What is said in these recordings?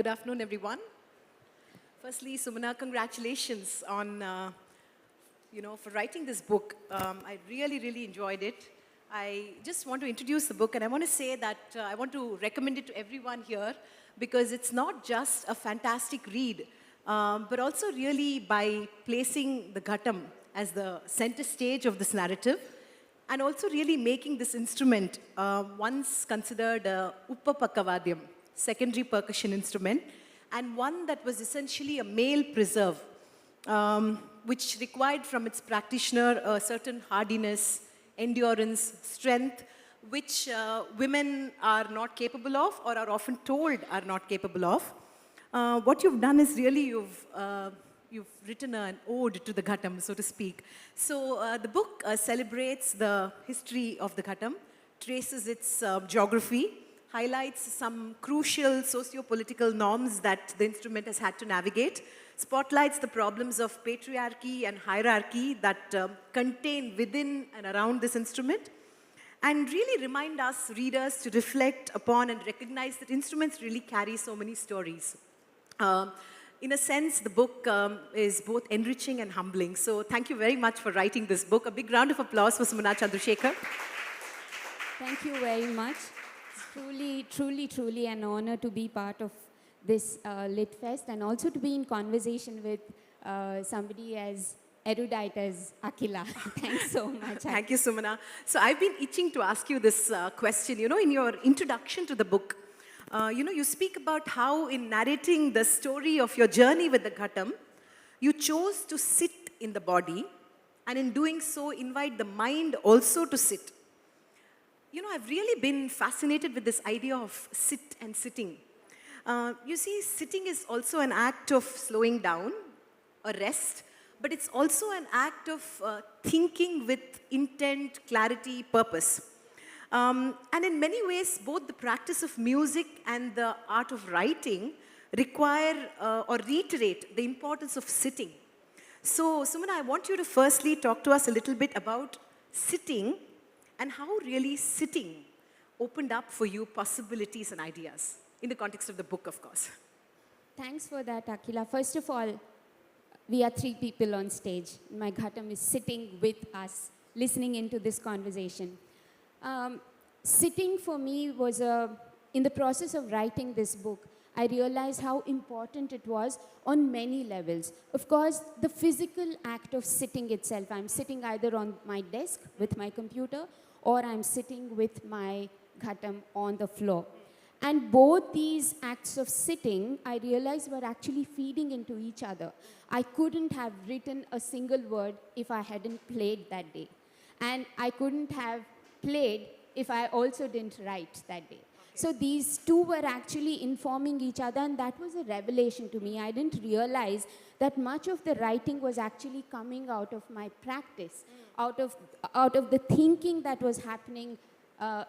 Good afternoon, everyone. Firstly, Sumana, congratulations on, for writing this book. I really, really enjoyed it. I just want to introduce the book, and I want to say that I want to recommend it to everyone here because it's not just a fantastic read, but also really by placing the Ghatam as the center stage of this narrative, and also really making this instrument once considered a Uppapakavadyam, secondary percussion instrument, and one that was essentially a male preserve, which required from its practitioner a certain hardiness, endurance, strength, which women are not capable of or are often told are not capable of. What you've done is really you've written an ode to the Ghatam, so to speak. So the book celebrates the history of the Ghatam, traces its geography, highlights some crucial socio-political norms that the instrument has had to navigate, spotlights the problems of patriarchy and hierarchy that contain within and around this instrument, and really remind us readers to reflect upon and recognize that instruments really carry so many stories. In a sense, the book is both enriching and humbling. So thank you very much for writing this book. A big round of applause for Sumana Chandrasekhar. Thank you very much. It's truly an honor to be part of this Lit Fest and also to be in conversation with somebody as erudite as Akhila. Thanks so much. Thank you, Sumana. So I've been itching to ask you this question. You know, in your introduction to the book, you speak about how in narrating the story of your journey with the Ghatam, you chose to sit in the body and in doing so invite the mind also to sit. You know, I've really been fascinated with this idea of sit and sitting. You see, sitting is also an act of slowing down, a rest, but it's also an act of thinking with intent, clarity, purpose. And in many ways, both the practice of music and the art of writing require or reiterate the importance of sitting. So, Sumana, I want you to firstly talk to us a little bit about sitting and how really sitting opened up for you possibilities and ideas in the context of the book, of course. Thanks for that, Akhila. First of all, we are 3 people on stage. My Ghatam is sitting with us, listening into this conversation. Sitting for me was in the process of writing this book, I realized how important it was on many levels. Of course, the physical act of sitting itself. I'm sitting either on my desk with my computer or I'm sitting with my Ghatam on the floor. And both these acts of sitting, I realized were actually feeding into each other. I couldn't have written a single word if I hadn't played that day. And I couldn't have played if I also didn't write that day. So these two were actually informing each other, and that was a revelation to me. I didn't realize that much of the writing was actually coming out of my practice, out of the thinking that was happening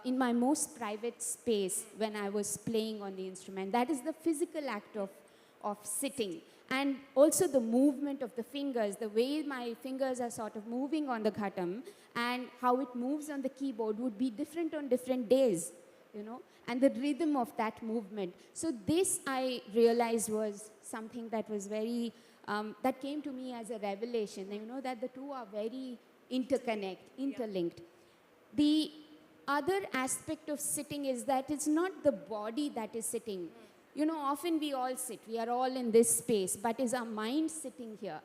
in my most private space when I was playing on the instrument. That is the physical act of sitting. And also the movement of the fingers, the way my fingers are sort of moving on the Ghatam and how it moves on the keyboard would be different on different days, you know, and the rhythm of that movement. So this I realized was something that was very, that came to me as a revelation, you know, that the two are very interlinked. The other aspect of sitting is that it's not the body that is sitting. You know, often we all sit, we are all in this space, but is our mind sitting here?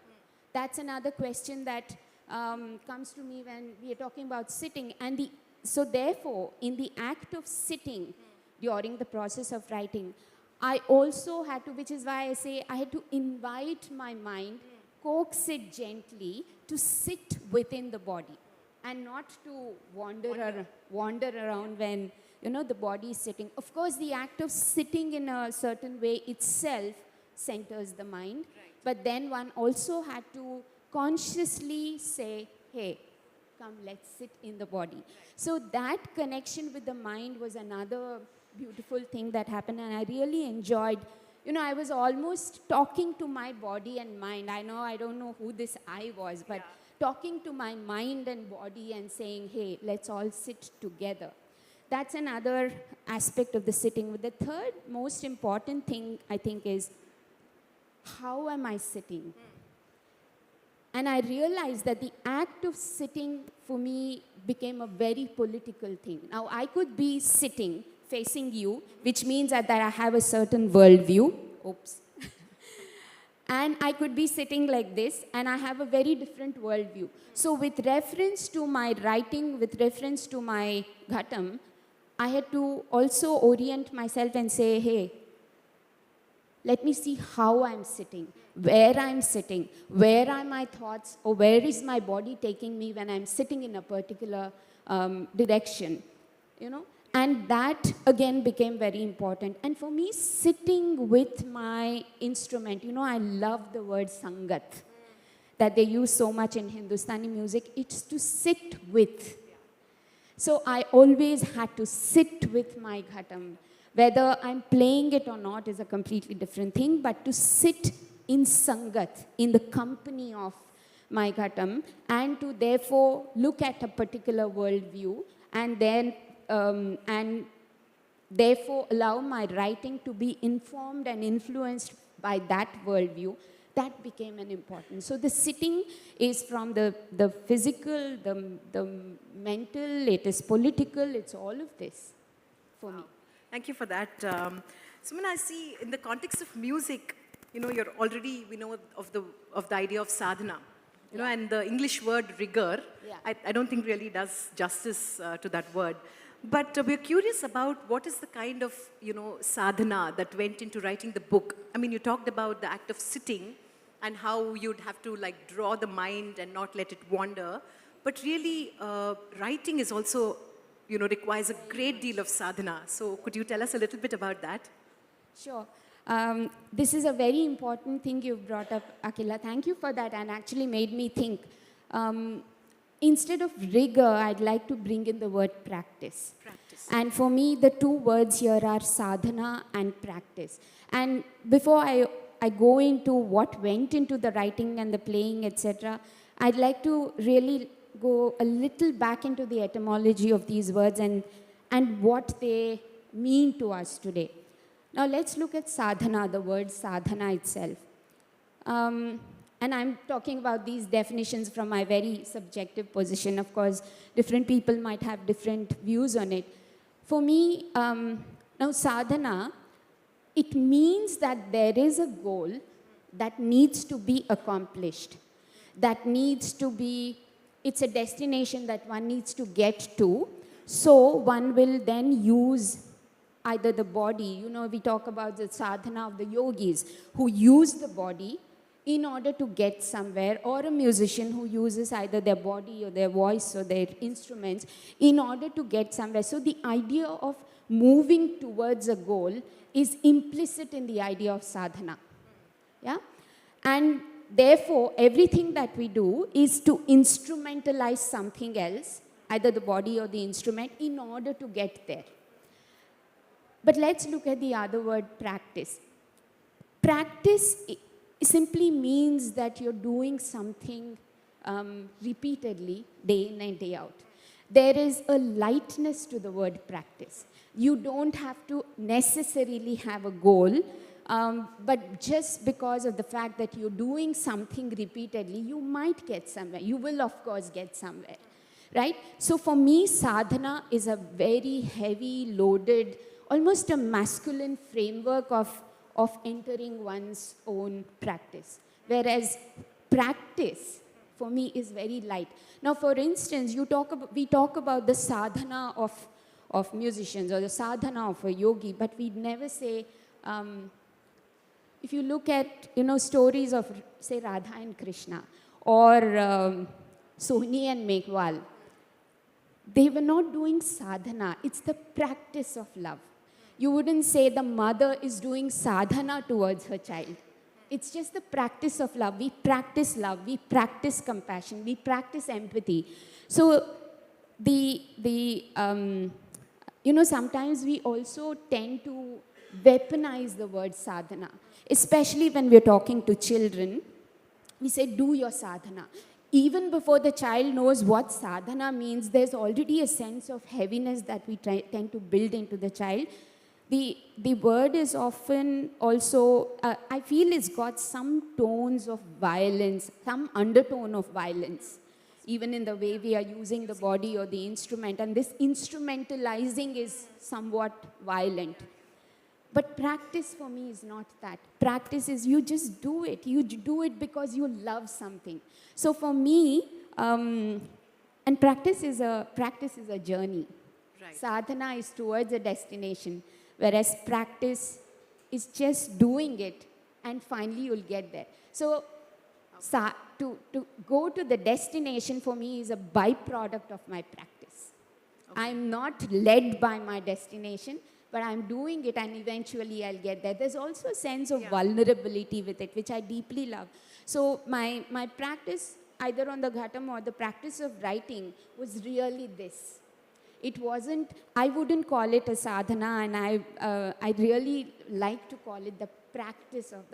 That's another question that comes to me when we are talking about sitting. And so therefore, in the act of sitting during the process of writing, I also had to, which is why I say I had to invite my mind, coax it gently to sit within the body and not to wander around when, you know, the body is sitting. Of course, the act of sitting in a certain way itself centers the mind. Right. But then one also had to consciously say, hey, come, let's sit in the body. Right. So that connection with the mind was another beautiful thing that happened. And I really enjoyed, you know, I was almost talking to my body and mind. I don't know who this I was, but talking to my mind and body and saying, hey, let's all sit together. that's another aspect of the sitting. The third most important thing, I think, is how am I sitting? And I realized that the act of sitting for me became a very political thing. Now, I could be sitting facing you, which means that I have a certain worldview. Oops. And I could be sitting like this, and I have a very different worldview. So with reference to my writing, with reference to my ghatam, I had to also orient myself and say, hey, let me see how I'm sitting, where I'm sitting, where are my thoughts, or where is my body taking me when I'm sitting in a particular direction, you know? And that, again, became very important. And for me, sitting with my instrument, you know, I love the word sangat, that they use so much in Hindustani music. It's to sit with. So I always had to sit with my ghatam. Whether I'm playing it or not is a completely different thing, but to sit in sangat, in the company of my ghatam, and to therefore look at a particular worldview, and then and therefore allow my writing to be informed and influenced by that worldview, that became an important. So the sitting is from the physical, the mental, it is political, it's all of this for me. Thank you for that. Suman, I see in the context of music, you know, you're already, we know of the idea of sadhana, you know, and the English word rigor, I don't think really does justice to that word. But we're curious about what is the kind of, you know, sadhana that went into writing the book. I mean, you talked about the act of sitting and how you'd have to like draw the mind and not let it wander. But really, writing is also, you know, requires a great deal of sadhana. So could you tell us a little bit about that? Sure. This is a very important thing you've brought up, Akila. Thank you for that, and actually made me think. Instead of rigor, I'd like to bring in the word practice. And for me, the two words here are sadhana and practice. And before I go into what went into the writing and the playing, etc., I'd like to really go a little back into the etymology of these words and what they mean to us today. Now let's look at sadhana, the word sadhana itself. And I'm talking about these definitions from my very subjective position. Of course, different people might have different views on it. For me, now sadhana, it means that there is a goal that needs to be accomplished, that needs to be, it's a destination that one needs to get to. So one will then use either the body, you know, we talk about the sadhana of the yogis who use the body in order to get somewhere, or a musician who uses either their body or their voice or their instruments in order to get somewhere. So the idea of moving towards a goal is implicit in the idea of sadhana. Yeah? And therefore, everything that we do is to instrumentalize something else, either the body or the instrument, in order to get there. But let's look at the other word, practice. Practice simply means that you're doing something repeatedly, day in and day out. There is a lightness to the word practice. You don't have to necessarily have a goal, but just because of the fact that you're doing something repeatedly, you might get somewhere. You will, of course, get somewhere, right? So for me, sadhana is a very heavy, loaded, almost a masculine framework of entering one's own practice. Whereas practice, for me, is very light. Now, for instance, we talk about the sadhana of musicians or the sadhana of a yogi, but we never say, if you look at, you know, stories of, say, Radha and Krishna, or Sohni and Meghwal, they were not doing sadhana. It's the practice of love. You wouldn't say the mother is doing sadhana towards her child. It's just the practice of love. We practice love. We practice compassion. We practice empathy. So you know, sometimes we also tend to weaponize the word sadhana, especially when we're talking to children. We say, do your sadhana. even before the child knows what sadhana means, there's already a sense of heaviness that we tend to build into the child. The word is often also, I feel it's got some tones of violence, some undertone of violence, even in the way we are using the body or the instrument. And this instrumentalizing is somewhat violent. But practice for me is not that. Practice is you just do it. You do it because you love something. So for me, and practice is a journey. Right. Sadhana is towards a destination, whereas practice is just doing it, and finally you'll get there. So to go to the destination for me is a byproduct of my practice. Okay. I'm not led by my destination, but I'm doing it and eventually I'll get there. There's also a sense of vulnerability with it, which I deeply love. So my practice, either on the Ghatam or the practice of writing, was really this. It wasn't, I wouldn't call it a sadhana, and I really like to call it the practice of,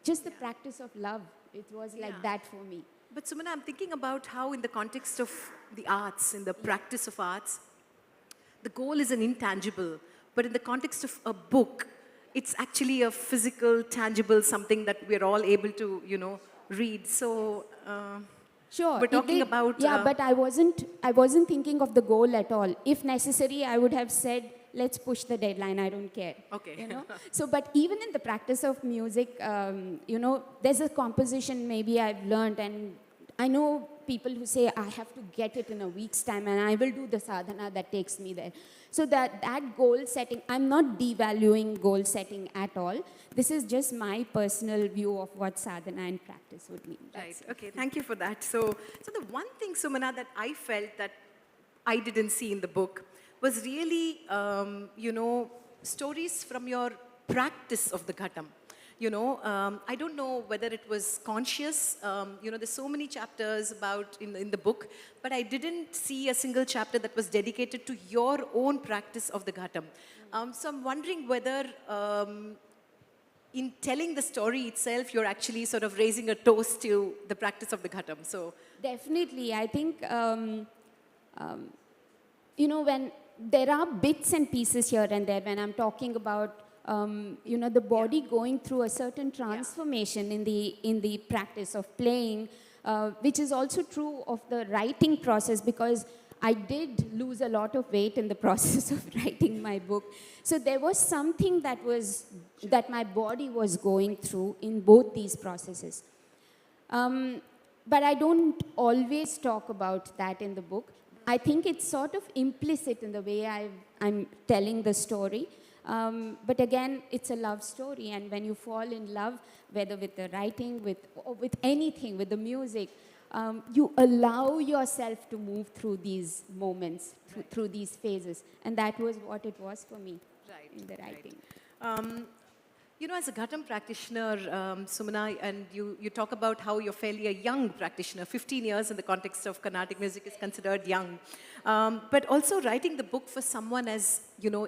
just the practice of love. It was like that for me. But Sumana, I'm thinking about how in the context of the arts, in the practice of arts, the goal is an intangible. But in the context of a book, it's actually a physical, tangible, something that we're all able to, read. So sure, we're talking about... Yeah, but I wasn't thinking of the goal at all. If necessary, I would have said, let's push the deadline, I don't care. Okay. So, but even in the practice of music, there's a composition maybe I've learned, and I know people who say, I have to get it in a week's time, and I will do the sadhana that takes me there. So that goal setting, I'm not devaluing goal setting at all. This is just my personal view of what sadhana and practice would mean. Right, okay, thank you for that. So the one thing, Sumana, that I felt that I didn't see in the book was really, stories from your practice of the Ghatam. I don't know whether it was conscious. There's so many chapters about in the book, but I didn't see a single chapter that was dedicated to your own practice of the Ghatam. So I'm wondering whether in telling the story itself, you're actually sort of raising a toast to the practice of the Ghatam. So definitely, I think, when there are bits and pieces here and there, when I'm talking about the body going through a certain transformation in the practice of playing, which is also true of the writing process, because I did lose a lot of weight in the process of writing my book. So there was something that my body was going through in both these processes. But I don't always talk about that in the book. I think it's sort of implicit in the way I'm telling the story. But again, it's a love story, and when you fall in love, whether with the writing, or with anything, with the music, you allow yourself to move through these moments, through these phases. And that was what it was for me in the writing. As a Ghatam practitioner, Sumana, and you talk about how you're fairly a young practitioner. 15 years in the context of Carnatic music is considered young. But also writing the book for someone as,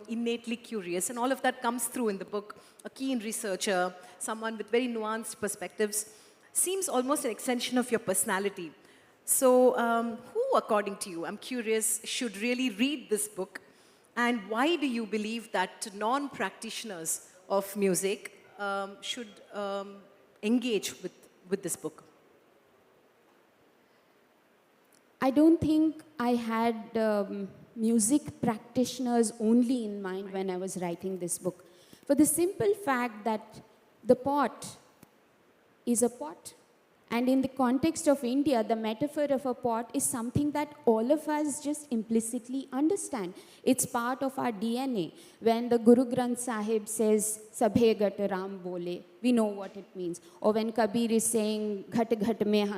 innately curious, and all of that comes through in the book. A keen researcher, someone with very nuanced perspectives, seems almost an extension of your personality. So who, according to you, I'm curious, should really read this book? And why do you believe that non-practitioners of music should engage with this book? I don't think I had music practitioners only in mind when I was writing this book. For the simple fact that the pot is a pot. And in the context of India, the metaphor of a pot is something that all of us just implicitly understand. It's part of our DNA. When the Guru Granth Sahib says, Sabhe Ghat Ram Bole, we know what it means. Or when Kabir is saying, Ghat Ghat Mein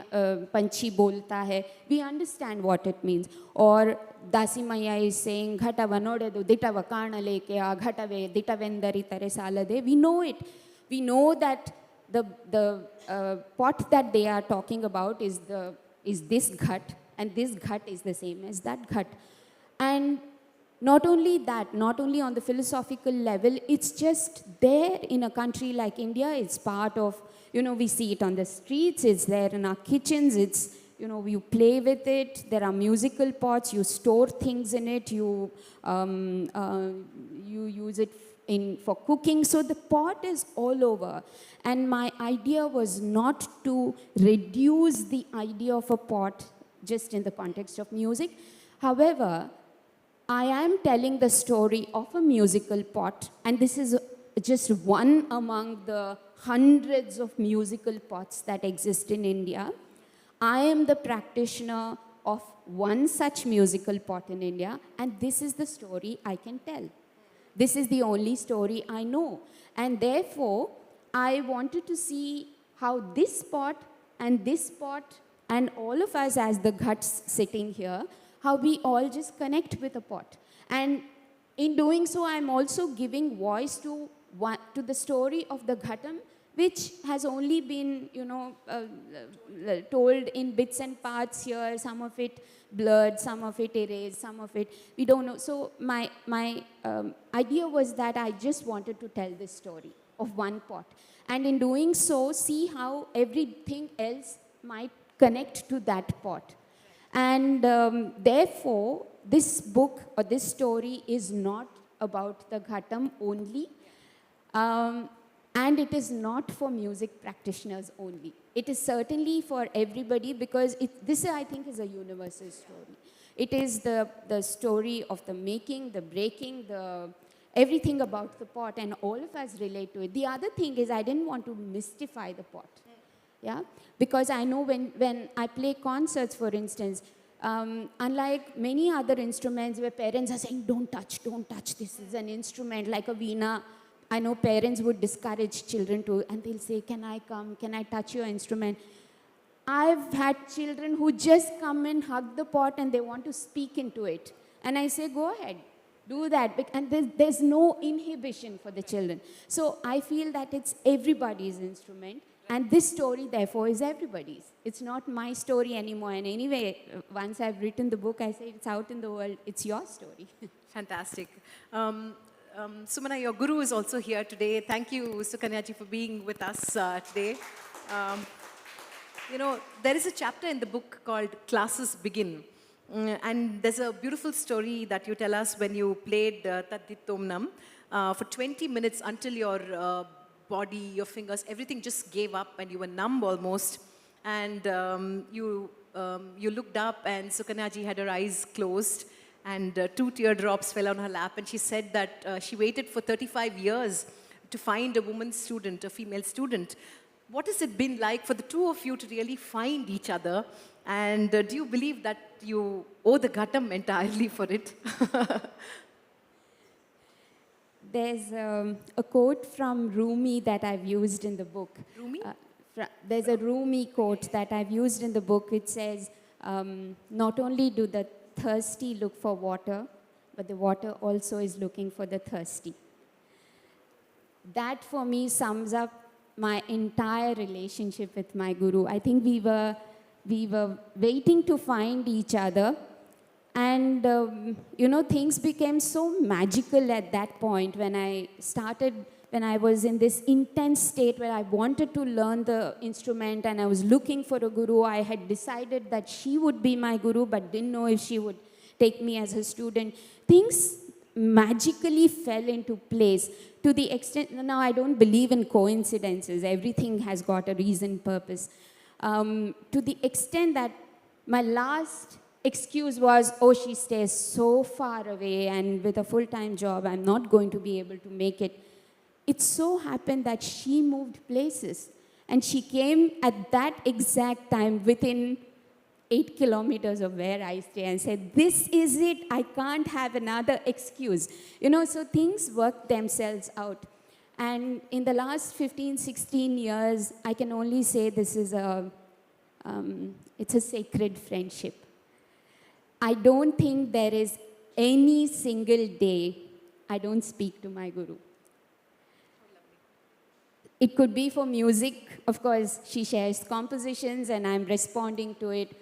Panchi Bolta Hai, we understand what it means. Or Dasi Maya is saying, Ghata Vanode Do Dita Vakana Leke A Ghatave Dita Vendari Tare Salade. We know it. We know that the pot that they are talking about is this ghat, and this ghat is the same as that ghat. And not only that, not only on the philosophical level, it's just there in a country like India. It's part of, we see it on the streets, it's there in our kitchens, it's you play with it. There are musical pots. You store things in it. You use it for cooking. So the pot is all over. And my idea was not to reduce the idea of a pot just in the context of music. However, I am telling the story of a musical pot, and this is just one among the hundreds of musical pots that exist in India. I am the practitioner of one such musical pot in India, and this is the story I can tell. This is the only story I know. And therefore, I wanted to see how this pot and all of us as the Ghats sitting here, how we all just connect with a pot. And in doing so, I'm also giving voice to the story of the Ghatam, which has only been, told in bits and parts here, some of it blurred, some of it erased, some of it, we don't know. So my idea was that I just wanted to tell this story of one pot. And in doing so, see how everything else might connect to that pot. And therefore, this book or this story is not about the Ghatam only. And it is not for music practitioners only. It is certainly for everybody, because this, I think, is a universal story. It is the story of the making, the breaking, everything about the pot, and all of us relate to it. The other thing is I didn't want to mystify the pot. Yeah? Because I know when I play concerts, for instance, unlike many other instruments where parents are saying, don't touch, this is an instrument like a veena. I know parents would discourage children to, and they'll say, can I come, can I touch your instrument? I've had children who just come and hug the pot and they want to speak into it. And I say, go ahead, do that. And there's no inhibition for the children. So I feel that it's everybody's instrument. And this story, therefore, is everybody's. It's not my story anymore. And anyway, once I've written the book, I say it's out in the world. It's your story. Fantastic. Sumana, your guru is also here today. Thank you, Sukanyaji, for being with us today. There is a chapter in the book called Classes Begin. And there's a beautiful story that you tell us when you played Tadditomnam for 20 minutes until your body, your fingers, everything just gave up and you were numb almost. And you looked up and Sukanyaji had her eyes closed and 2 teardrops fell on her lap, and she said that she waited for 35 years to find a woman student, a female student. What has it been like for the two of you to really find each other? And do you believe that you owe the Ghatam entirely for it? There's a quote from Rumi that I've used in the book. Rumi? There's a Rumi quote that I've used in the book. It says, not only do the thirsty look for water, but the water also is looking for the thirsty. That for me sums up my entire relationship with my guru. I think we were waiting to find each other, and things became so magical at that point when I was in this intense state where I wanted to learn the instrument and I was looking for a guru. I had decided that she would be my guru, but didn't know if she would take me as a student. Things magically fell into place to the extent, now I don't believe in coincidences. Everything has got a reason, purpose. To the extent that my last excuse was, oh, she stays so far away and with a full-time job, I'm not going to be able to make it. It so happened that she moved places and she came at that exact time within 8 kilometers of where I stay and said, this is it, I can't have another excuse. So things work themselves out. And in the last 15, 16 years, I can only say this is it's a sacred friendship. I don't think there is any single day I don't speak to my guru. It could be for music, of course, she shares compositions and I'm responding to it.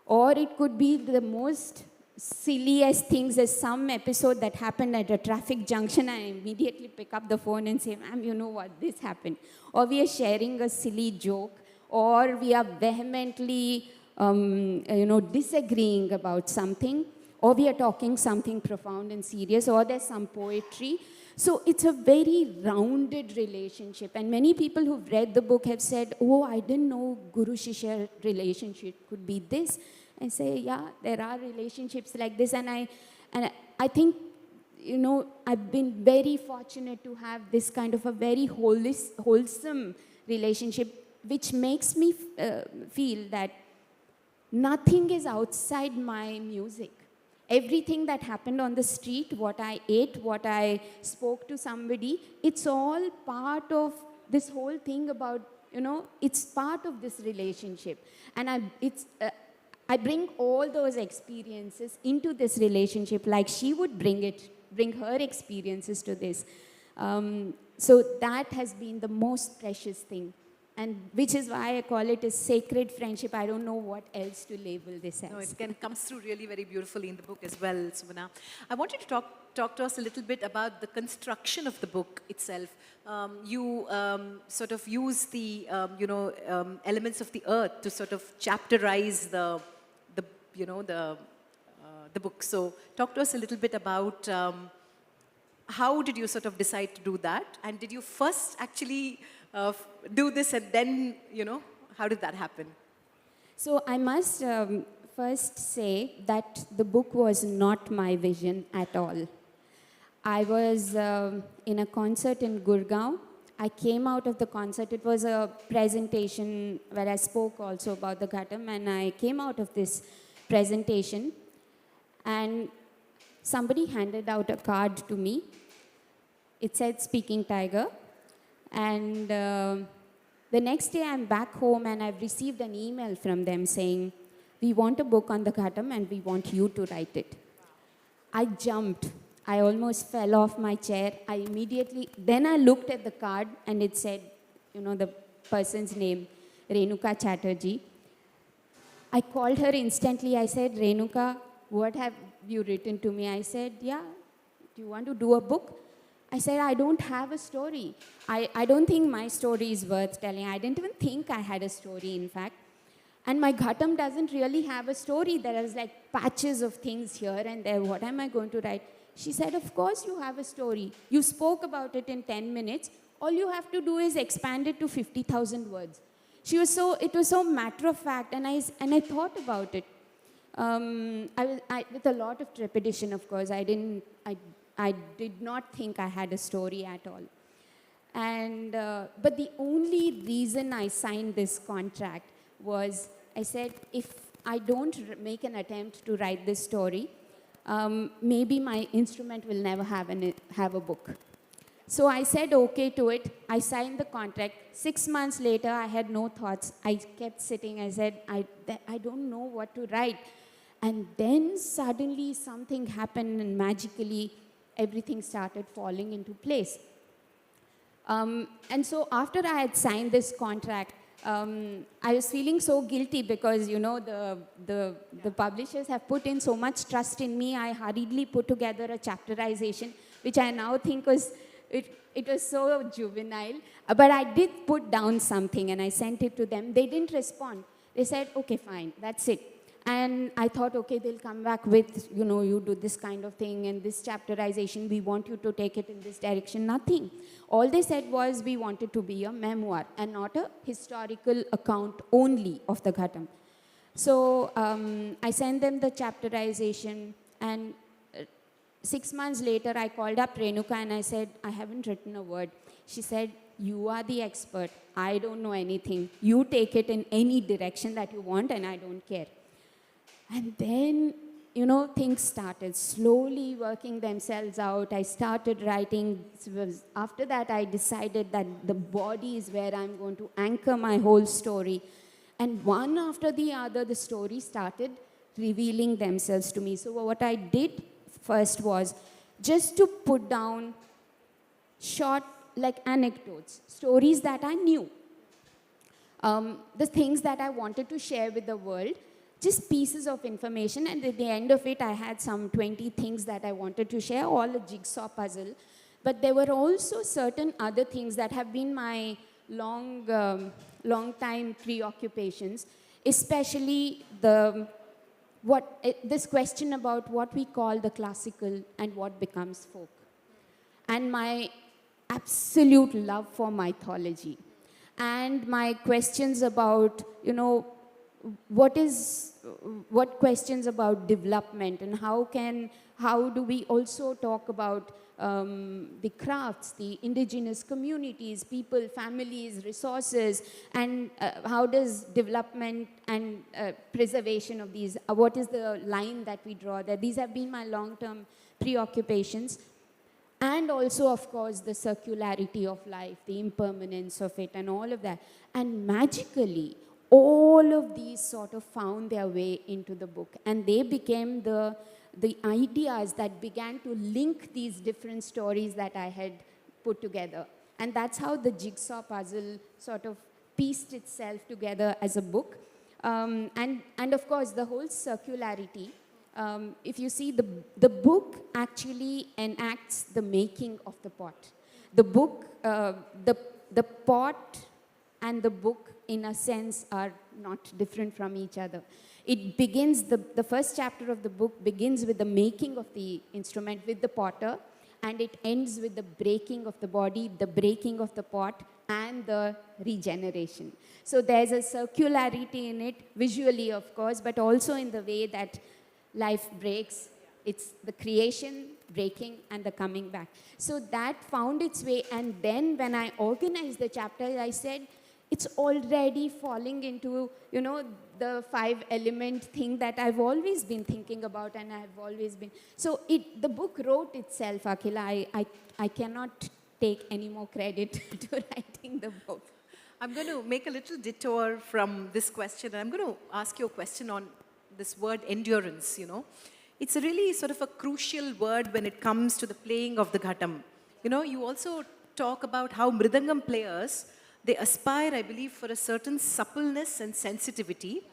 Or it could be the most silliest things. There's some episode that happened at a traffic junction, I immediately pick up the phone and say, ma'am, you know what, this happened. Or we are sharing a silly joke, or we are vehemently disagreeing about something, or we are talking something profound and serious, or there's some poetry. So it's a very rounded relationship. And many people who've read the book have said, oh, I didn't know Guru-Shishya relationship could be this. I say, yeah, there are relationships like this. And I think, I've been very fortunate to have this kind of a very wholesome relationship, which makes me feel that nothing is outside my music. Everything that happened on the street, what I ate, what I spoke to somebody, it's all part of this whole thing about, it's part of this relationship. And I bring all those experiences into this relationship, like she would bring her experiences to this. So that has been the most precious thing. And which is why I call it a sacred friendship. I don't know what else to label this as. No, it comes through really very beautifully in the book as well, Sumana. I wanted to talk to us a little bit about the construction of the book itself. You sort of use the elements of the earth to sort of chapterize the book. So talk to us a little bit about how did you sort of decide to do that, and did you first actually do this, and then, how did that happen? So I must first say that the book was not my vision at all. I was in a concert in Gurgaon. I came out of the concert. It was a presentation where I spoke also about the Ghatam, and I came out of this presentation, and somebody handed out a card to me. It said Speaking Tiger. And the next day I'm back home and I've received an email from them saying, we want a book on the Ghatam and we want you to write it. I jumped. I almost fell off my chair. Then I looked at the card and it said, the person's name, Renuka Chatterjee. I called her instantly. I said, Renuka, what have you written to me? I said, yeah, do you want to do a book? I said, I don't have a story. I don't think my story is worth telling. I didn't even think I had a story, in fact. And my Ghatam doesn't really have a story. There is like patches of things here and there. What am I going to write? She said, of course you have a story. You spoke about it in 10 minutes. All you have to do is expand it to 50,000 words. It was so matter of fact, and I thought about it. With a lot of trepidation, of course. I did not think I had a story at all. And, but the only reason I signed this contract was, I said, if I don't make an attempt to write this story, maybe my instrument will never have a book. So I said okay to it. I signed the contract. 6 months later, I had no thoughts. I kept sitting. I said, I don't know what to write. And then suddenly something happened, and magically everything started falling into place. And so after I had signed this contract, I was feeling so guilty because, the publishers have put in so much trust in me. I hurriedly put together a chapterization, which I now think it was so juvenile. But I did put down something and I sent it to them. They didn't respond. They said, okay, fine, that's it. And I thought, okay, they'll come back with, you do this kind of thing and this chapterization, we want you to take it in this direction. Nothing. All they said was we want it to be a memoir and not a historical account only of the Ghatam. So I sent them the chapterization, and 6 months later, I called up Renuka and I said, I haven't written a word. She said, you are the expert. I don't know anything. You take it in any direction that you want and I don't care. And then, things started slowly working themselves out. I started writing. After that, I decided that the body is where I'm going to anchor my whole story. And one after the other, the stories started revealing themselves to me. So what I did first was just to put down short, anecdotes, stories that I knew. The things that I wanted to share with the world. Just pieces of information, and at the end of it, I had some 20 things that I wanted to share, all a jigsaw puzzle. But there were also certain other things that have been my long time preoccupations. especially this question about what we call the classical and what becomes folk, and my absolute love for mythology, and my questions about, what questions about development, and how do we also talk about the crafts, the indigenous communities, people, families, resources, and how does development and preservation of these, what is the line that we draw there? These have been my long-term preoccupations. And also, of course, the circularity of life, the impermanence of it, and all of that. And magically, all of these sort of found their way into the book. And they became the ideas that began to link these different stories that I had put together. And that's how the jigsaw puzzle sort of pieced itself together as a book. And of course, the whole circularity. If you see, the book actually enacts the making of the pot. The book, the pot and the book, in a sense, are not different from each other. It begins, the first chapter of the book begins with the making of the instrument with the potter, and it ends with the breaking of the body, the breaking of the pot, and the regeneration. So there's a circularity in it, visually, of course, but also in the way that life breaks. It's the creation, breaking, and the coming back. So that found its way, and then when I organized the chapters, I said, it's already falling into, the 5-element thing that I've always been thinking about, and I've always been. So the book wrote itself, Akhila. I cannot take any more credit to writing the book. I'm going to make a little detour from this question. I'm going to ask you a question on this word endurance, It's a really sort of a crucial word when it comes to the playing of the ghatam. You also talk about how mridangam players, they aspire, I believe, for a certain suppleness and sensitivity,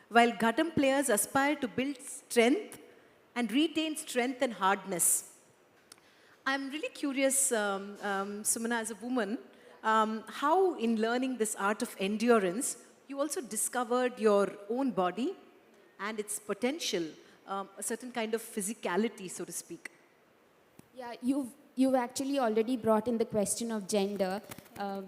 while ghatam players aspire to build strength and retain strength and hardness. I'm really curious, Sumana, as a woman, how in learning this art of endurance, you also discovered your own body and its potential, a certain kind of physicality, so to speak. Yeah, you've actually already brought in the question of gender,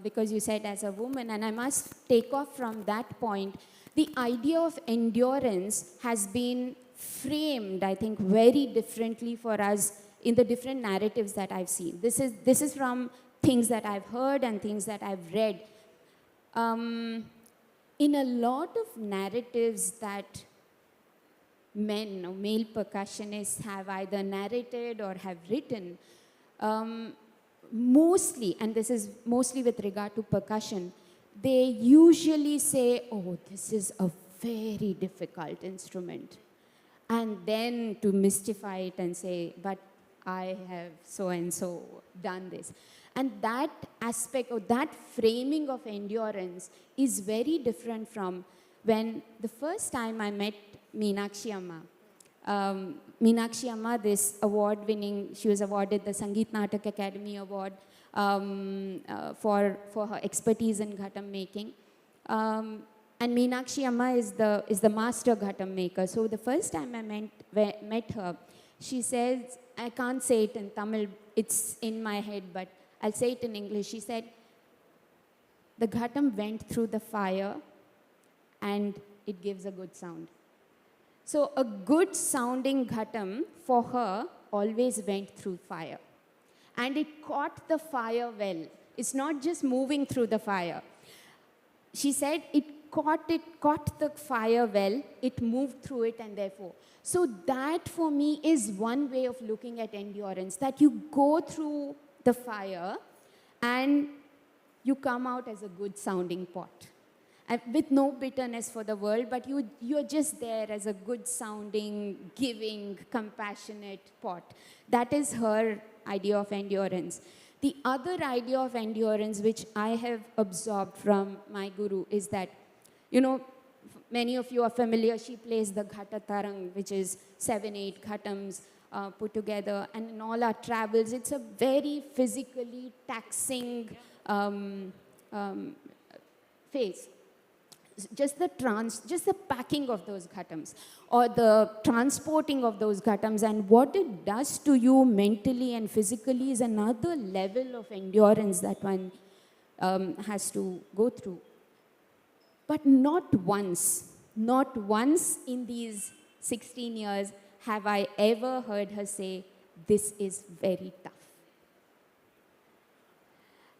because you said as a woman, and I must take off from that point. The idea of endurance has been framed, I think, very differently for us in the different narratives that I've seen. This is from things that I've heard and things that I've read. In a lot of narratives that men or male percussionists have either narrated or have written, mostly, and this is mostly with regard to percussion, they usually say, oh, this is a very difficult instrument. And then to mystify it and say, but I have so-and-so done this. And that aspect or that framing of endurance is very different from when the first time I met Meenakshi Amma. Meenakshi Amma, this award-winning, she was awarded the Sangeet Natak Academy Award for her expertise in ghatam making. And Meenakshi Amma is the master ghatam maker. So the first time I met her, she says, I can't say it in Tamil, it's in my head, but I'll say it in English. She said, the ghatam went through the fire and it gives a good sound. So a good sounding ghatam for her always went through fire. And it caught the fire well. It's not just moving through the fire. She said it caught the fire well, it moved through it, and therefore. So that for me is one way of looking at endurance, that you go through the fire and you come out as a good sounding pot. And with no bitterness for the world, but you're just there as a good sounding, giving, compassionate pot. That is her idea of endurance. The other idea of endurance, which I have absorbed from my guru, is that, many of you are familiar, she plays the Ghata Tarang, which is 7-8 ghatams put together. And in all our travels, it's a very physically taxing phase. just the packing of those ghatams or the transporting of those ghatams and what it does to you mentally and physically is another level of endurance that one has to go through. But not once in these 16 years have I ever heard her say, this is very tough.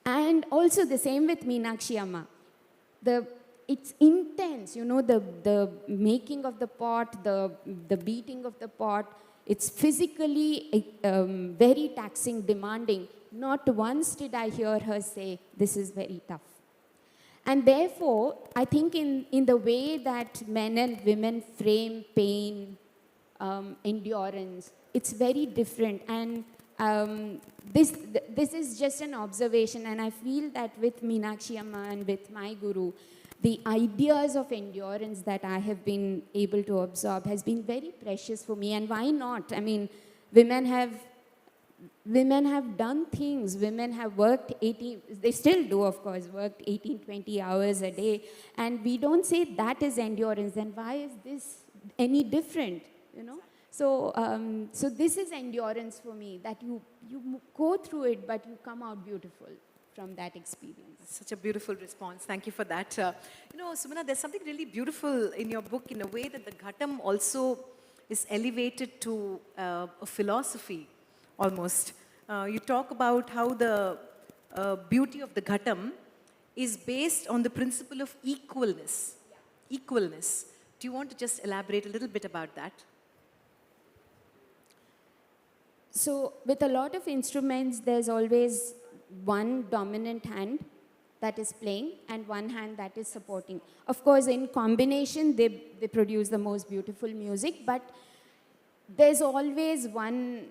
And also the same with Meenakshi Amma. It's intense, you know, the making of the pot, the beating of the pot. It's physically very taxing, demanding. Not once did I hear her say, this is very tough. And therefore, I think in the way that men and women frame pain, endurance, it's very different. And this is just an observation, and I feel that with Meenakshi Amma and with my guru, the ideas of endurance that I have been able to absorb has been very precious for me. And why not? I mean, women have done things. Women have worked 18, they still do, of course, worked 18, 20 hours a day. And we don't say that is endurance. Then why is this any different, you know? So, so this is endurance for me, that you go through it, but you come out beautiful from that experience. Such a beautiful response. Thank you for that. You know, Sumana, there's something really beautiful in your book in a way that the Ghatam also is elevated to a philosophy, almost. You talk about how the beauty of the Ghatam is based on the principle of equalness. Yeah. Equalness. Do you want to just elaborate a little bit about that? So with a lot of instruments, there's always one dominant hand that is playing and one hand that is supporting. Of course, in combination, they produce the most beautiful music, but there's always one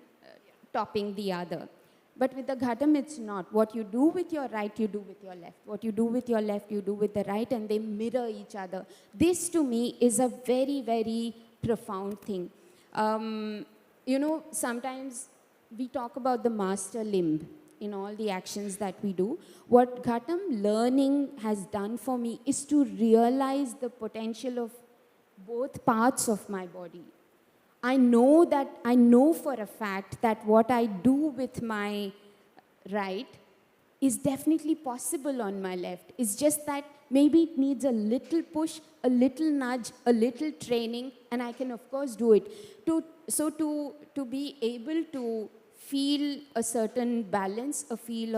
topping the other. But with the Ghatam, it's not. What you do with your right, you do with your left. What you do with your left, you do with the right, and they mirror each other. This, to me, is a very, very profound thing. You know, sometimes we talk about the master limb in all the actions that we do. What Ghatam learning has done for me is to realize the potential of both parts of my body. I know for a fact that what I do with my right is definitely possible on my left. It's just that maybe it needs a little push, a little nudge, a little training, and I can, of course, do it. To be able to feel a certain balance, a feeling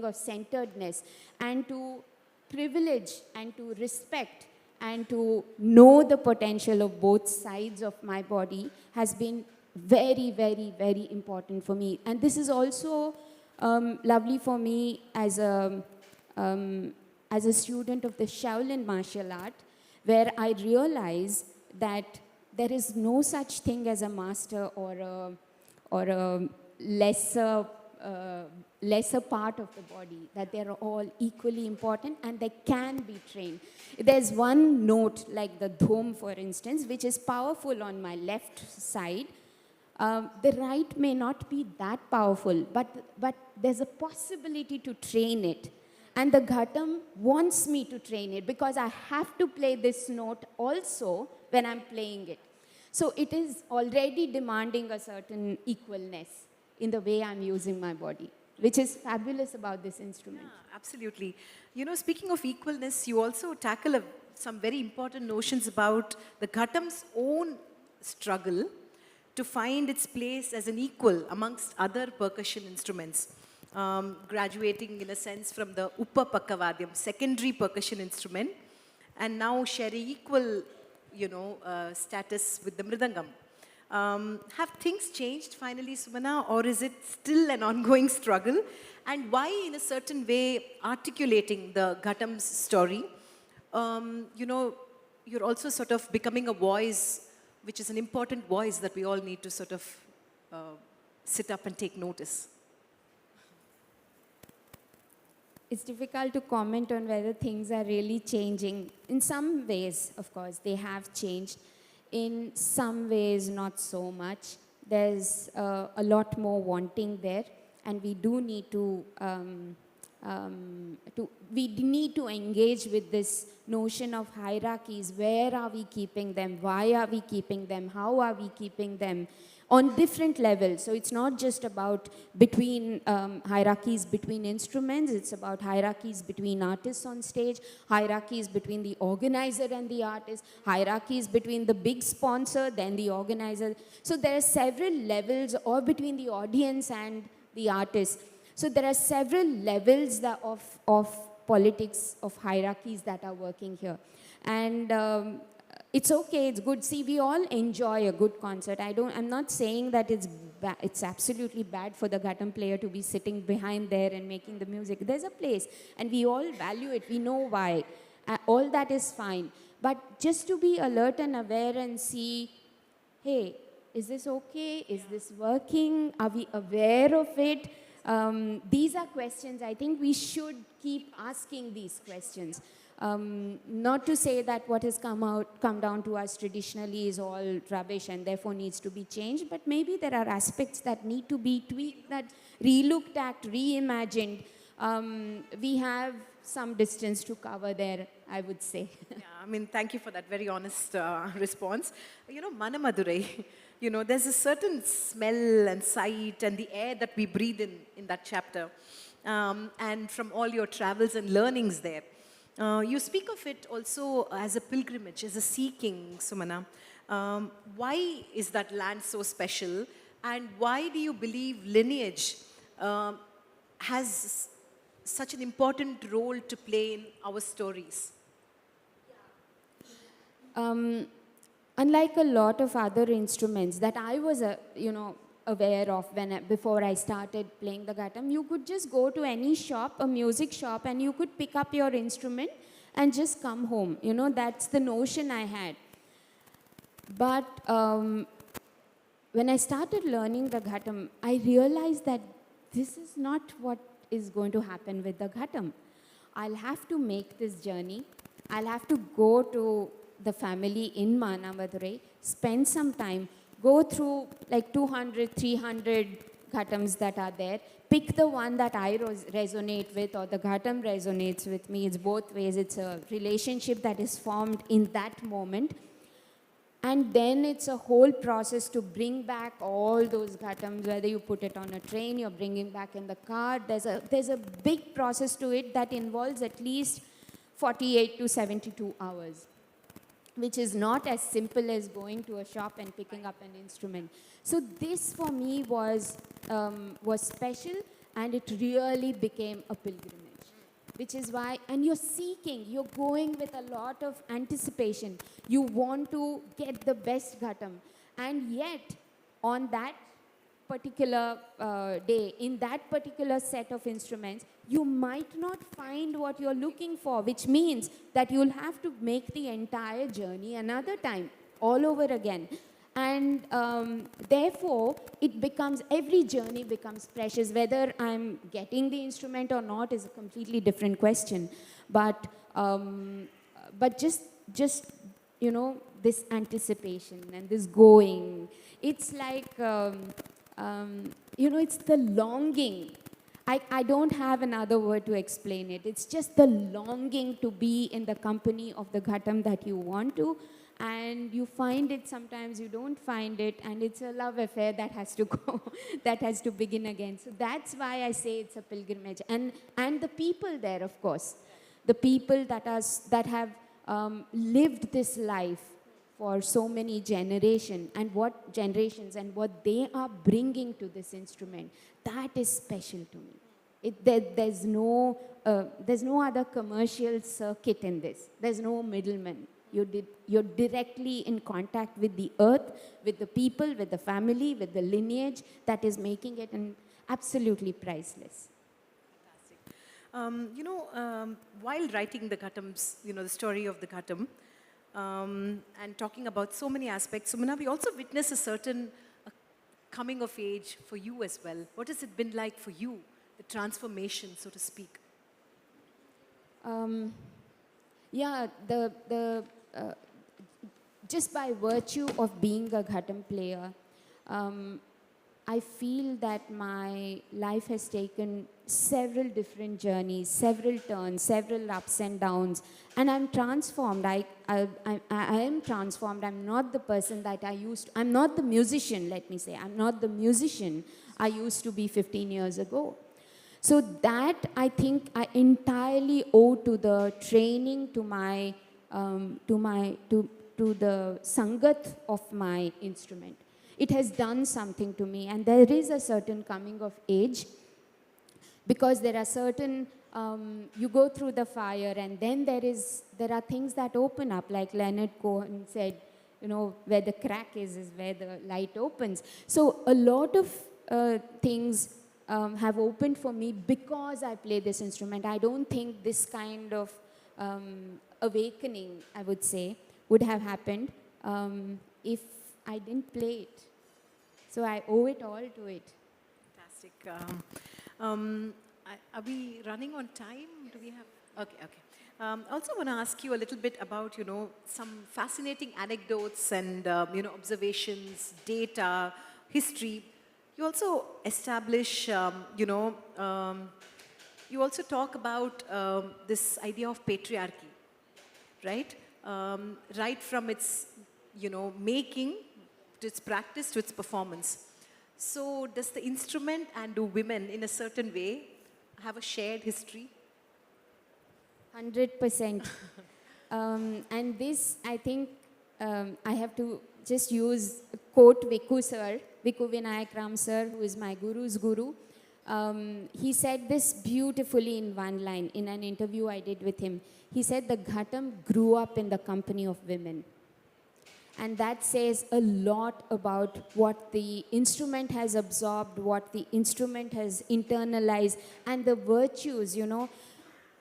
of centeredness, and to privilege and to respect and to know the potential of both sides of my body has been very, very, very important for me. And this is also lovely for me as a student of the Shaolin martial art, where I realize that there is no such thing as a master or a lesser part of the body, that they are all equally important and they can be trained. There's one note, like the dhom, for instance, which is powerful on my left side. The right may not be that powerful, but there's a possibility to train it. And the Ghatam wants me to train it because I have to play this note also when I'm playing it. So it is already demanding a certain equalness in the way I'm using my body, which is fabulous about this instrument. Yeah, absolutely. You know, speaking of equalness, you also tackle some very important notions about the Ghatam's own struggle to find its place as an equal amongst other percussion instruments, graduating in a sense from the Upa Pakavadyam, secondary percussion instrument, and now sharing equal, status with the Mridangam. Have things changed finally, Sumana, or is it still an ongoing struggle? And why, in a certain way, articulating the Ghatam's story, you're also sort of becoming a voice, which is an important voice that we all need to sort of sit up and take notice. It's difficult to comment on whether things are really changing. In some ways, of course, they have changed. In some ways, not so much. There's a lot more wanting there, and we do need to We need to engage with this notion of hierarchies. Where are we keeping them? Why are we keeping them? How are we keeping them? On different levels. So it's not just about between hierarchies between instruments, it's about hierarchies between artists on stage, hierarchies between the organizer and the artist, hierarchies between the big sponsor, then the organizer. So there are several levels, or between the audience and the artist. So there are several levels of politics, of hierarchies that are working here. And it's okay, it's good. See, we all enjoy a good concert. I'm not saying that it's absolutely bad for the ghatam player to be sitting behind there and making the music. There's a place, and we all value it. We know why. All that is fine. But just to be alert and aware and see, hey, is this okay? Is this working? Are we aware of it? These are questions I think we should keep asking these questions. Not to say that what has come down to us traditionally is all rubbish and therefore needs to be changed, but maybe there are aspects that need to be tweaked, that relooked at, reimagined. We have some distance to cover there, I would say. Yeah, I mean, thank you for that very honest response. You know, Manamadurai, you know, there's a certain smell and sight and the air that we breathe in that chapter. And from all your travels and learnings there. You speak of it also as a pilgrimage, as a seeking, Sumana. Why is that land so special? And why do you believe lineage has such an important role to play in our stories? Unlike a lot of other instruments that I was, aware of before I started playing the ghatam, you could just go to any shop, a music shop, and you could pick up your instrument and just come home. You know, that's the notion I had. But when I started learning the ghatam, I realized that this is not what is going to happen with the ghatam. I'll have to make this journey. I'll have to go to the family in Manamadurai, spend some time, go through like 200, 300 ghatams that are there, pick the one that I resonate with or the ghatam resonates with me. It's both ways. It's a relationship that is formed in that moment. And then it's a whole process to bring back all those ghatams, whether you put it on a train, you're bringing back in the car. There's a big process to it that involves at least 48 to 72 hours. Which is not as simple as going to a shop and picking up an instrument. So this for me was special, and it really became a pilgrimage. Which is why, and you're going with a lot of anticipation. You want to get the best ghatam. And yet, on that particular day, in that particular set of instruments, you might not find what you're looking for, which means that you'll have to make the entire journey another time, all over again. And therefore, every journey becomes precious. Whether I'm getting the instrument or not is a completely different question. But just this anticipation and this going, it's like, it's the longing. I don't have another word to explain it. It's just the longing to be in the company of the ghatam that you want to. And you find it, sometimes you don't find it, and it's a love affair that has to go, that has to begin again. So that's why I say it's a pilgrimage. And the people there, of course, the people that have lived this life for so many generations, and what they are bringing to this instrument, that is special to me. There's no other commercial circuit in this. There's no middleman. You're directly in contact with the earth, with the people, with the family, with the lineage that is making it absolutely priceless. Fantastic. While writing the ghatams, the story of the ghatam, and talking about so many aspects, Sumana, we also witness a certain coming of age for you as well. What has it been like for you, the transformation, so to speak? Just by virtue of being a ghatam player, I feel that my life has taken several different journeys, several turns, several ups and downs, and I'm transformed. I am transformed. I'm not the person that I used to. I'm not the musician, let me say. I'm not the musician I used to be 15 years ago. So that I think I entirely owe to the training, to the sangat of my instrument. It has done something to me, and there is a certain coming of age, because there are certain you go through the fire, and then there are things that open up, like Leonard Cohen said, you know, where the crack is where the light opens. So a lot of things have opened for me because I play this instrument. I don't think this kind of awakening, I would say, would have happened if I didn't play it. So I owe it all to it. Fantastic. Are we running on time? Do we have? Okay, okay. I also want to ask you a little bit about, you know, some fascinating anecdotes and, you know, observations, data, history. You also establish, you also talk about this idea of patriarchy, right? Right from its, you know, making to its practice to its performance. So does the instrument and do women in a certain way have a shared history? 100%. And this, I think, I have to just use quote Viku Vinayak Ram sir, who is my guru's guru. He said this beautifully in one line in an interview I did with him. He said the Ghatam grew up in the company of women. And that says a lot about what the instrument has absorbed, what the instrument has internalized, and the virtues, you know.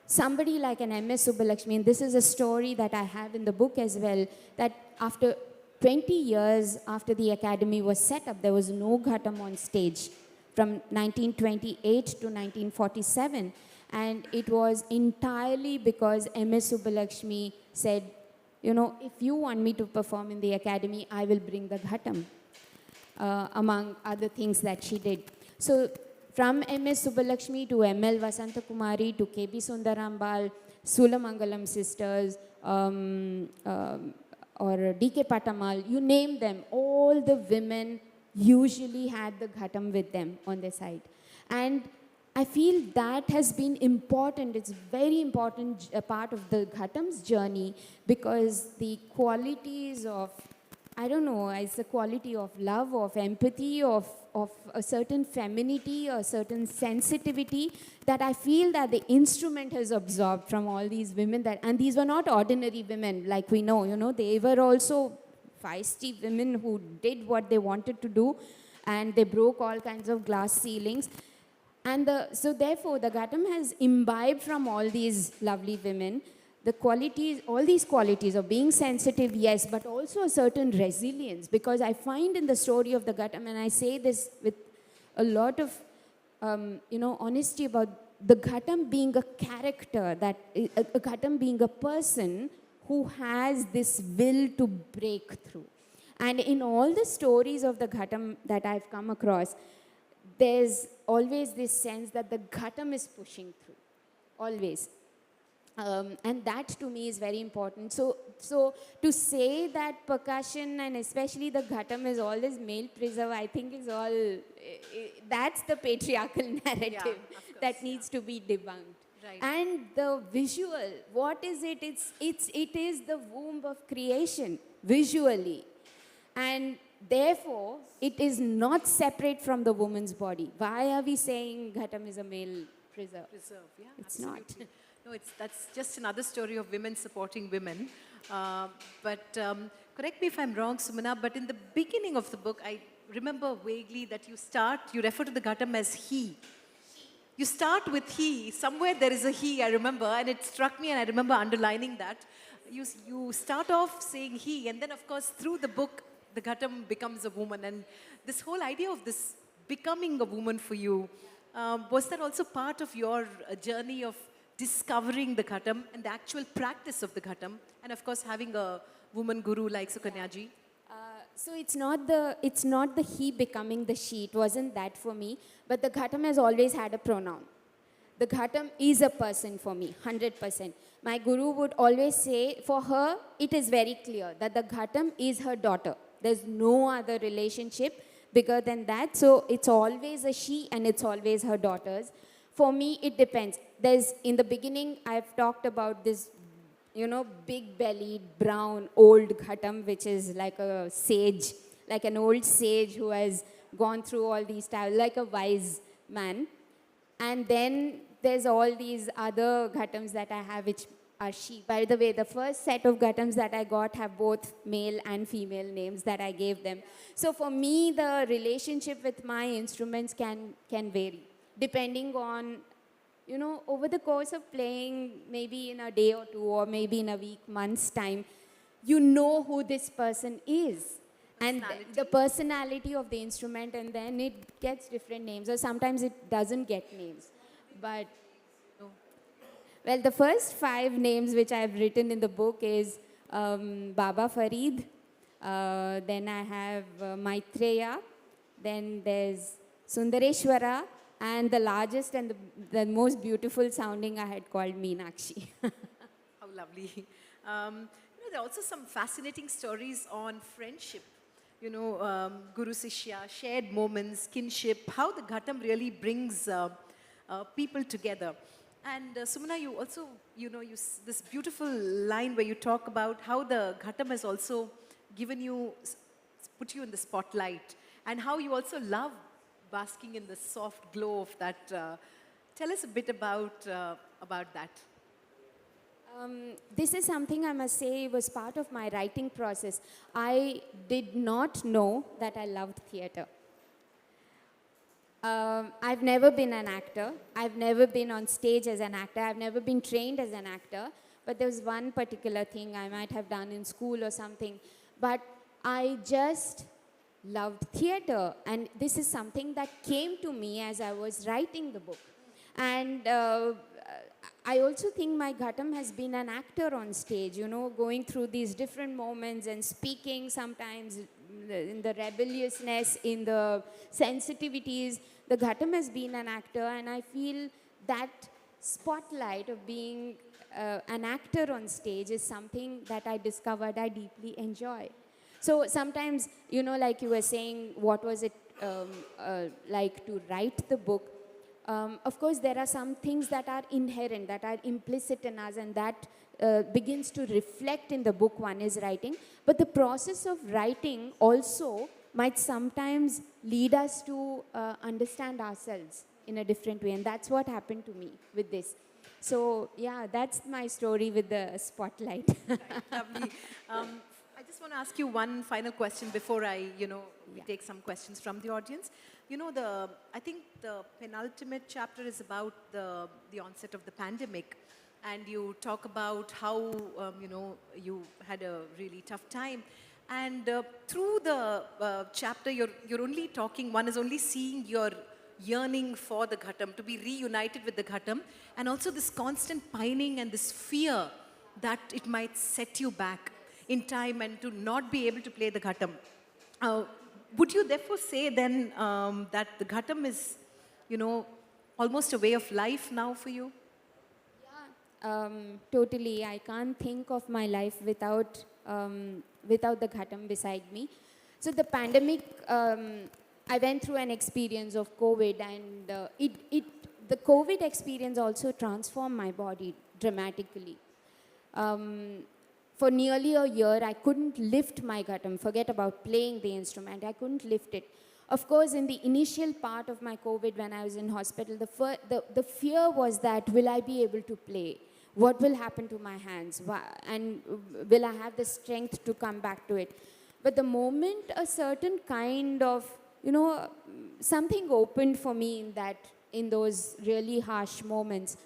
Somebody like an M.S. Subbulakshmi, and this is a story that I have in the book as well, that after 20 years after the academy was set up, there was no Ghatam on stage from 1928 to 1947. And it was entirely because M.S. Subbulakshmi said, you know, if you want me to perform in the academy, I will bring the Ghatam, among other things that she did. So from M.S. Subbulakshmi to M.L. Vasanta Kumari to K.B. Sundarambal, Sulamangalam sisters, or D.K. Patamal, you name them, all the women usually had the Ghatam with them on their side. And I feel that has been important. It's very important part of the Ghatam's journey, because the qualities of, I don't know, it's the quality of love, of empathy, of a certain femininity, a certain sensitivity that I feel that the instrument has absorbed from all these women. And these were not ordinary women, like we know, you know, they were also feisty women who did what they wanted to do, and they broke all kinds of glass ceilings. And so therefore, the Ghatam has imbibed from all these lovely women the qualities, all these qualities of being sensitive, yes, but also a certain resilience. Because I find in the story of the Ghatam, and I say this with a lot of, you know, honesty about the Ghatam being a character, that a Ghatam being a person who has this will to break through. And in all the stories of the Ghatam that I've come across, there's always this sense that the Ghatam is pushing through, always. And that to me is very important. So to say that percussion and especially the Ghatam is always male preserve, I think is all, that's the patriarchal narrative that needs to be debunked. Right. And the visual, what is it? It is the womb of creation, visually. And therefore, it is not separate from the woman's body. Why are we saying Ghatam is a male preserve? Yeah, it's absolutely. not. No, that's just another story of women supporting women. But correct me if I'm wrong, Sumana, but in the beginning of the book, I remember vaguely that you refer to the Ghatam as he. You start with he. Somewhere there is a he, I remember, and it struck me, and I remember underlining that. You start off saying he, and then, of course, through the book, the Ghatam becomes a woman. And this whole idea of this becoming a woman for you, was that also part of your journey of discovering the Ghatam and the actual practice of the Ghatam, and of course having a woman guru like Sukanya ji? So it's not the he becoming the she. It wasn't that for me. But the Ghatam has always had a pronoun. The Ghatam is a person for me, 100%. My guru would always say, for her, it is very clear that the Ghatam is her daughter. There's no other relationship bigger than that. So it's always a she and it's always her daughters. For me, it depends. In the beginning, I've talked about this, big bellied, brown, old Ghatam, which is like a sage, like an old sage who has gone through all these styles, like a wise man. And then there's all these other Ghatams that I have, which are she. By the way, the first set of Ghatams that I got have both male and female names that I gave them. So for me, the relationship with my instruments can vary, depending on, over the course of playing, maybe in a day or two, or maybe in a week, month's time, you know who this person is. And the personality of the instrument, and then it gets different names, or sometimes it doesn't get names. But, well, the first 5 names which I've written in the book is Baba Farid, then I have Maitreya, then there's Sundareshwara, and the largest and the most beautiful sounding I had called Meenakshi. How lovely. There are also some fascinating stories on friendship. Guru Sishya, shared moments, kinship, how the Ghatam really brings people together. And Sumana, you also, this beautiful line where you talk about how the Ghatam has also put you in the spotlight, and how you also love basking in the soft glow of that. Tell us a bit about that. This is something I must say was part of my writing process. I did not know that I loved theatre. I've never been an actor. I've never been on stage as an actor. I've never been trained as an actor. But there's one particular thing I might have done in school or something. But I just loved theatre. And this is something that came to me as I was writing the book. And I also think my Ghatam has been an actor on stage, going through these different moments and speaking sometimes in the rebelliousness, in the sensitivities. The Ghatam has been an actor, and I feel that spotlight of being an actor on stage is something that I discovered I deeply enjoy. So sometimes, like you were saying, what was it like to write the book? Of course, there are some things that are inherent, that are implicit in us, and that begins to reflect in the book one is writing. But the process of writing also might sometimes lead us to understand ourselves in a different way. And that's what happened to me with this. So, yeah, that's my story with the spotlight. Lovely. I just want to ask you one final question before we take some questions from the audience. I think the penultimate chapter is about the onset of the pandemic, and you talk about how, you had a really tough time. And through the chapter, one is only seeing your yearning for the Ghatam, to be reunited with the Ghatam, and also this constant pining and this fear that it might set you back in time and to not be able to play the Ghatam. Would you therefore say then that the Ghatam is, almost a way of life now for you? Totally. I can't think of my life without the Ghatam beside me. So the pandemic, I went through an experience of COVID, and the COVID experience also transformed my body dramatically. For nearly a year, I couldn't lift my Ghatam. Forget about playing the instrument. I couldn't lift it. Of course, in the initial part of my COVID, when I was in hospital, the fear was that, will I be able to play? What will happen to my hands? And will I have the strength to come back to it? But the moment a certain kind of, something opened for me in those really harsh moments.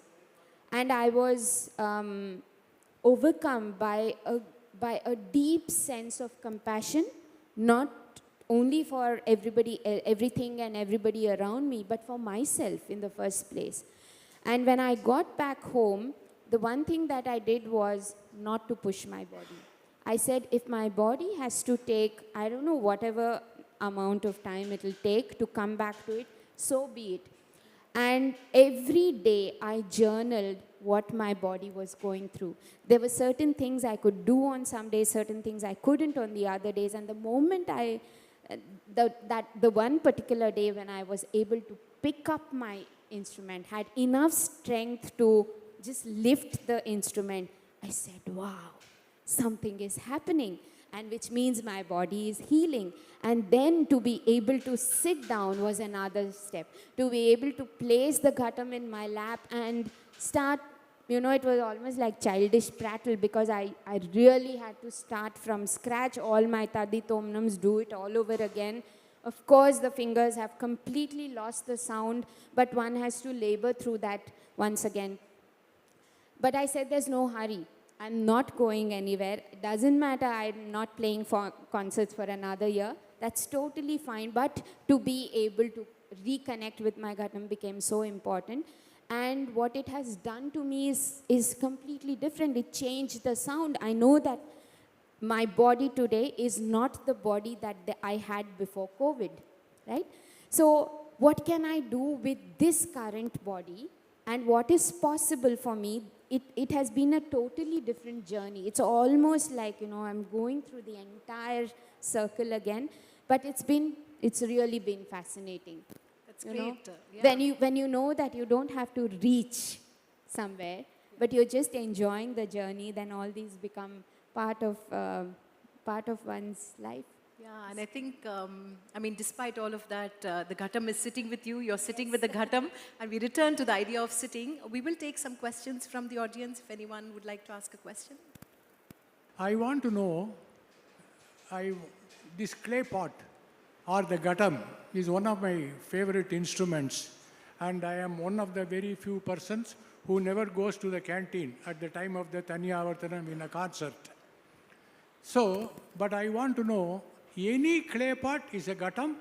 And I was overcome by a deep sense of compassion, not only for everything and everybody around me, but for myself in the first place. And when I got back home, the one thing that I did was not to push my body. I said, if my body has to take, I don't know, whatever amount of time it will take to come back to it, so be it. And every day I journaled what my body was going through. There were certain things I could do on some days, certain things I couldn't on the other days. And the moment the one particular day when I was able to pick up my instrument, had enough strength to just lift the instrument, I said, wow, something is happening, and which means my body is healing. And then to be able to sit down was another step. To be able to place the ghatam in my lap and start, it was almost like childish prattle, because I really had to start from scratch all my tadi tomnams, do it all over again. Of course, the fingers have completely lost the sound, but one has to labor through that once again. But I said, there's no hurry. I'm not going anywhere. It doesn't matter, I'm not playing for concerts for another year. That's totally fine. But to be able to reconnect with my ghatam became so important. And what it has done to me is completely different. It changed the sound. I know that my body today is not the body that I had before COVID, right? So what can I do with this current body, and what is possible for me? It has been a totally different journey. It's almost like, I'm going through the entire circle again, but it's really been fascinating. That's great. Yeah. When you know that you don't have to reach somewhere, but you're just enjoying the journey, then all these become part of one's life. Yeah, and I think, despite all of that, the ghatam is sitting with you, you're sitting with the ghatam, and we return to the idea of sitting. We will take some questions from the audience, if anyone would like to ask a question. I want to know, this clay pot or the ghatam is one of my favorite instruments, and I am one of the very few persons who never goes to the canteen at the time of the Tanya Avartanam in a concert. So, but I want to know, any clay pot is a ghatam,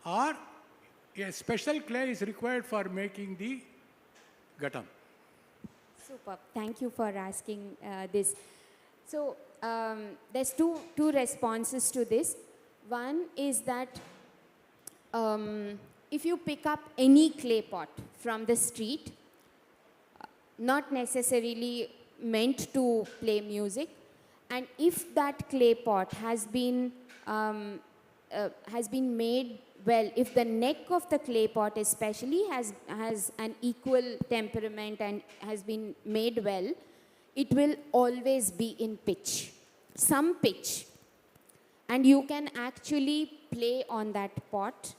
or a special clay is required for making the ghatam? Super. Thank you for asking this. So, there's two responses to this. One is that if you pick up any clay pot from the street, not necessarily meant to play music, and if that clay pot has been made well, if the neck of the clay pot especially has an equal temperament and has been made well, it will always be in pitch, some pitch. And you can actually play on that pot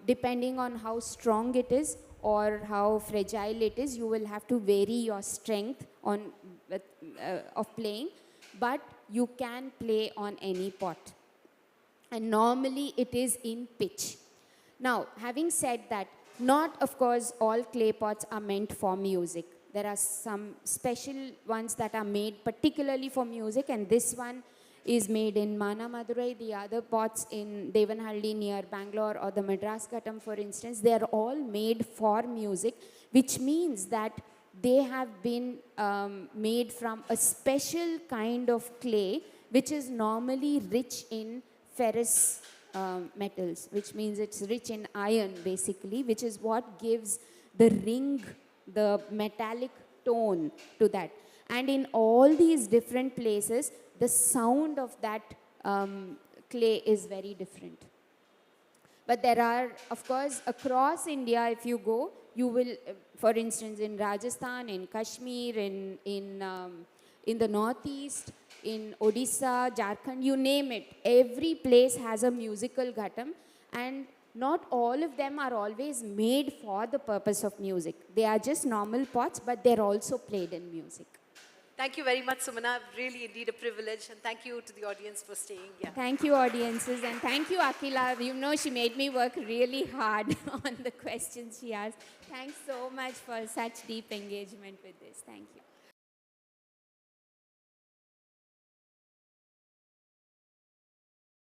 depending on how strong it is or how fragile it is. You will have to vary your strength of playing, but you can play on any pot. And normally it is in pitch. Now, having said that, not, of course, all clay pots are meant for music. There are some special ones that are made particularly for music, and this one is made in Mana Madurai. The other pots in Devanhalli near Bangalore, or the Madras Ghatam, for instance, they are all made for music, which means that they have been made from a special kind of clay, which is normally rich in ferrous metals, which means it's rich in iron, basically, which is what gives the ring, the metallic tone to that. And in all these different places, the sound of that clay is very different. But there are, of course, across India, if you go, you will, for instance, in Rajasthan, in Kashmir, in the Northeast, in Odisha, Jharkhand, you name it. Every place has a musical ghatam, and not all of them are always made for the purpose of music. They are just normal pots, but they're also played in music. Thank you very much, Sumana. Really, indeed, a privilege. And thank you to the audience for staying. Yeah. Thank you, audiences. And thank you, Akila. You know, she made me work really hard on the questions she asked. Thanks so much for such deep engagement with this. Thank you.